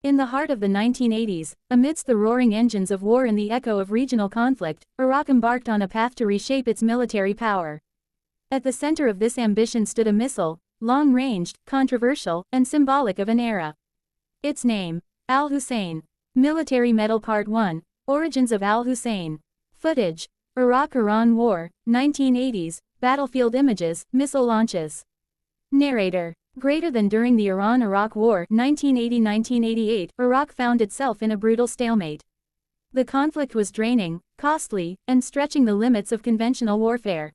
In the heart of the 1980s, amidst the roaring engines of war and the echo of regional conflict, Iraq embarked on a path to reshape its military power. At the center of this ambition stood a missile, long-ranged, controversial, and symbolic of an era. Its name, Al-Hussein. Military Medal Part 1, Origins of Al-Hussein. Footage, Iraq-Iran War, 1980s, battlefield images, missile launches. Narrator. Greater than during the Iran-Iraq War 1980-1988, Iraq found itself in a brutal stalemate. The conflict was draining, costly, and stretching the limits of conventional warfare.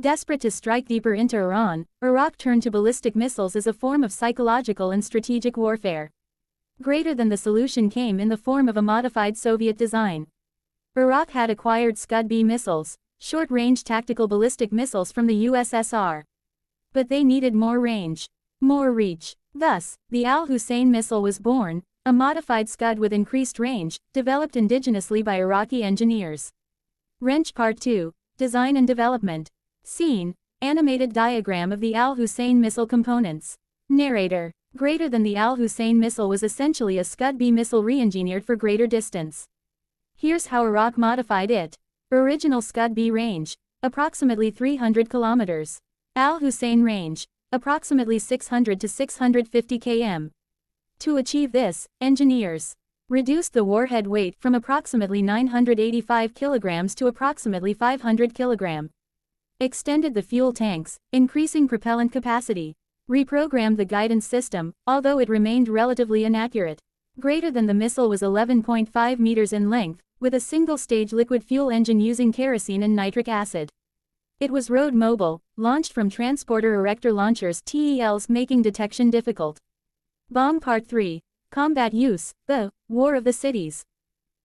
Desperate to strike deeper into Iran, Iraq turned to ballistic missiles as a form of psychological and strategic warfare. Greater than the solution came in the form of a modified Soviet design. Iraq had acquired Scud-B missiles, short-range tactical ballistic missiles from the USSR. But they needed more range. More reach. Thus, the Al-Hussein missile was born, a modified Scud with increased range, developed indigenously by Iraqi engineers. Wrench Part 2, Design and Development. Scene, animated diagram of the Al-Hussein missile components. Narrator. Greater than the Al-Hussein missile was essentially a Scud-B missile re-engineered for greater distance. Here's how Iraq modified it. Original Scud-B range, approximately 300 kilometers. Al-Hussein range, approximately 600 to 650 km. To achieve this, engineers reduced the warhead weight from approximately 985 kilograms to approximately 500 kilograms. Extended the fuel tanks, increasing propellant capacity. Reprogrammed the guidance system, although it remained relatively inaccurate. Greater than the missile was 11.5 meters in length, with a single-stage liquid fuel engine using kerosene and nitric acid. It was road mobile, launched from transporter erector launchers (TELs), making detection difficult. Bomb Part 3, Combat Use, the War of the Cities.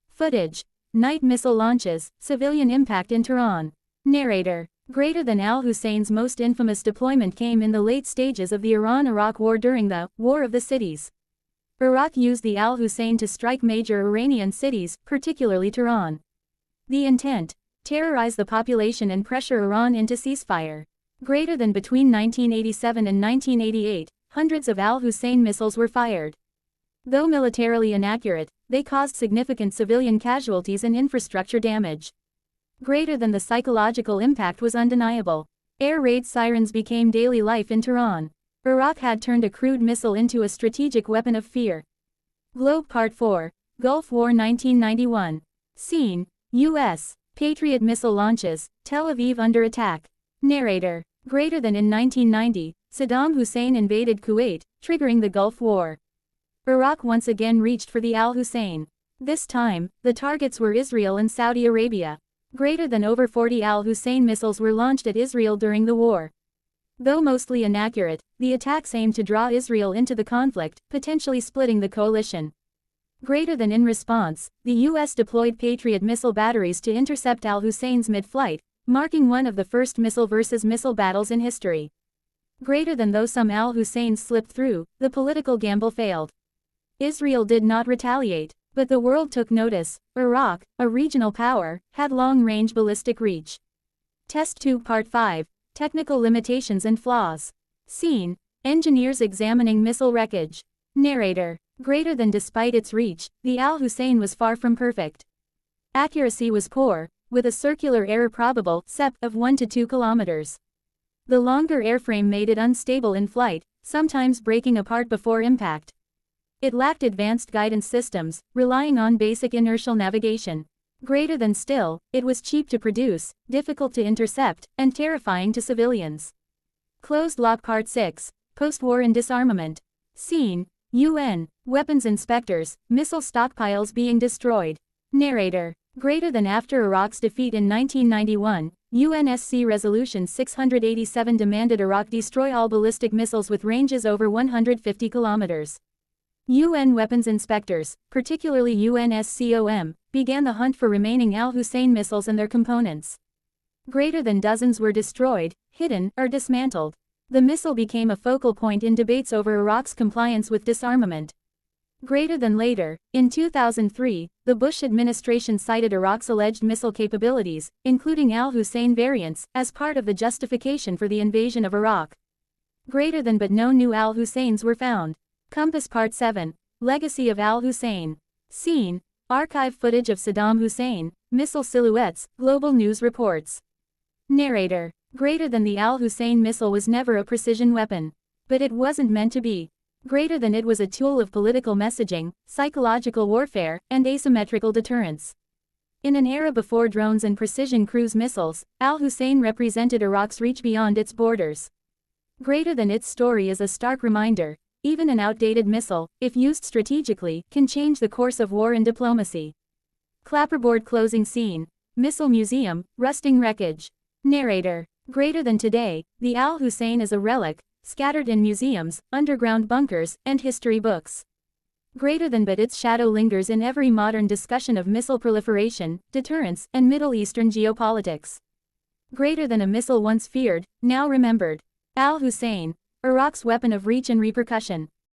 Footage, night missile launches, civilian impact in Tehran. Narrator. Greater than Al-Hussein's most infamous deployment came in the late stages of the Iran-Iraq War during the War of the Cities. Iraq used the Al-Hussein to strike major Iranian cities, particularly Tehran. The intent: terrorize the population and pressure Iran into ceasefire. Greater than between 1987 and 1988, hundreds of Al-Hussein missiles were fired. Though militarily inaccurate, they caused significant civilian casualties and infrastructure damage. Greater than the psychological impact was undeniable. Air raid sirens became daily life in Tehran. Iraq had turned a crude missile into a strategic weapon of fear. Globe Part 4, Gulf War 1991. Scene, U.S. Patriot missile launches, Tel Aviv under attack. Narrator. Greater than in 1990, Saddam Hussein invaded Kuwait, triggering the Gulf War. Iraq once again reached for the Al-Hussein. This time, the targets were Israel and Saudi Arabia. Greater than over 40 Al-Hussein missiles were launched at Israel during the war. Though mostly inaccurate, the attacks aimed to draw Israel into the conflict, potentially splitting the coalition. Greater than in response, the U.S. deployed Patriot missile batteries to intercept Al-Hussein's mid-flight, marking one of the first missile versus missile battles in history. Greater than though some Al-Husseins slipped through, the political gamble failed. Israel did not retaliate, but the world took notice. Iraq, a regional power, had long-range ballistic reach. Test Tube Part 5, Technical Limitations and Flaws. Scene, engineers examining missile wreckage. Narrator. Greater than despite its reach, the Al-Hussein was far from perfect. Accuracy was poor, with a circular error probable (CEP) of 1 to 2 kilometers. The longer airframe made it unstable in flight, sometimes breaking apart before impact. It lacked advanced guidance systems, relying on basic inertial navigation. Greater than still, it was cheap to produce, difficult to intercept, and terrifying to civilians. Closed Lock Part 6, Post-War and Disarmament. Scene, UN, weapons inspectors, missile stockpiles being destroyed. Narrator. Greater than after Iraq's defeat in 1991, UNSC Resolution 687 demanded Iraq destroy all ballistic missiles with ranges over 150 kilometers. UN weapons inspectors, particularly UNSCOM, began the hunt for remaining Al-Hussein missiles and their components. Greater than dozens were destroyed, hidden, or dismantled. The missile became a focal point in debates over Iraq's compliance with disarmament. Greater than later, in 2003, the Bush administration cited Iraq's alleged missile capabilities, including Al-Hussein variants, as part of the justification for the invasion of Iraq. Greater than but no new Al-Husseins were found. Compass Part 7, Legacy of Al-Hussein. Scene, archive footage of Saddam Hussein, missile silhouettes, global news reports. Narrator. Greater than the Al-Hussein missile was never a precision weapon. But it wasn't meant to be. Greater than it was a tool of political messaging, psychological warfare, and asymmetrical deterrence. In an era before drones and precision cruise missiles, Al-Hussein represented Iraq's reach beyond its borders. Greater than its story is a stark reminder, even an outdated missile, if used strategically, can change the course of war and diplomacy. Clapperboard closing scene. Missile museum, rusting wreckage. Narrator. Greater than today, the Al-Hussein is a relic, scattered in museums, underground bunkers, and history books. Greater than, but its shadow lingers in every modern discussion of missile proliferation, deterrence, and Middle Eastern geopolitics. Greater than a missile once feared, now remembered. Al-Hussein, Iraq's weapon of reach and repercussion.